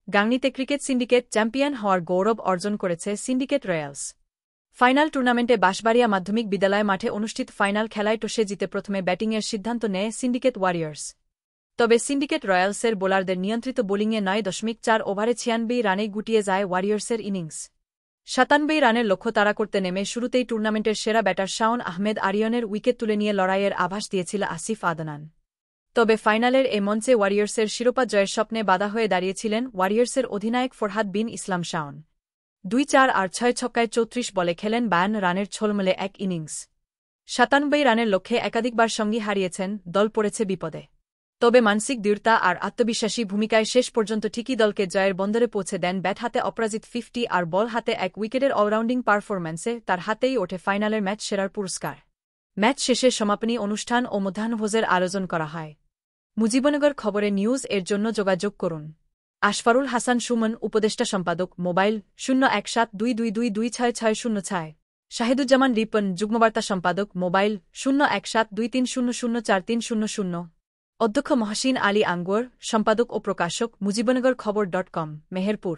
গাংনীতে cricket syndicate champion হওয়ার গৌরব অর্জন করেছে সিন্ডিকেট রয়্যালস। ফাইনাল টুর্নামেন্টে বাঁশবাড়িয়া মাধ্যমিক বিদ্যালয় মাঠে অনুষ্ঠিত ফাইনাল খেলায় টসে জিতে প্রথমে ব্যাটিংয়ের সিদ্ধান্ত নেয় সিন্ডিকেট ওয়ারিয়র্স। তবে সিন্ডিকেট রয়্যালসের বোলারদের নিয়ন্ত্রিত বোলিংয়ে ৯.৪ ওভারে ৯৬ রানে গুটিয়ে যায় ওয়ারিয়র্সের ইনিংস। ৯৭ রানের লক্ষ্য তাড়া করতে নেমে শুরুতেই টুর্নামেন্টের সেরা ব্যাটার শাওন আহমেদ আরিয়নের উইকেট তুলে নিয়ে লড়াইয়ের আভাস দিয়েছিল আসিফ আদনান। তবে ফাইনালের এ মঞ্চে ওয়ারিয়র্সের শিরোপা জয়ের স্বপ্নে বাধা হয়ে দাঁড়িয়েছিলেন ওয়ারিয়র্সের অধিনায়ক ফরহাদ বিন ইসলাম শাওন। ২-৪ আর ৬ ছক্কায় ৩৪ বলে খেলেন ৫২ রানের ছোলমলে এক ইনিংস। ৯৭ রানের লক্ষ্যে একাধিকবার সঙ্গী হারিয়েছেন, দল পড়েছে বিপদে। তবে মানসিক দৃঢ়তা আর আত্মবিশ্বাসী ভূমিকায় শেষ পর্যন্ত ঠিকই দলকে জয়ের বন্দরে পৌঁছে দেন। ব্যাট হাতে অপরাজিত ৫০ আর বল হাতে ১ উইকেটের অলরাউন্ডিং পারফরম্যান্সে তার হাতেই ওঠে ফাইনালের ম্যাচ সেরার পুরস্কার। ম্যাচ শেষে সমাপনী অনুষ্ঠান ও মধ্যাহ্নভোজের আয়োজন করা হয়। মুজিবনগর খবরে নিউজ এর জন্য যোগাযোগ করুন। আশফারুল হাসান সুমন, উপদেষ্টা সম্পাদক, মোবাইল ০১৭২২২৬৬০৬। শাহিদুজ্জামান রিপন, যুগ্মবার্তা সম্পাদক, মোবাইল ০১৭২৩০০৪৩০০। অধ্যক্ষ মহসিন আলী আঙ্গুর, সম্পাদক ও প্রকাশক, মুজিবনগর খবর.com, মেহেরপুর।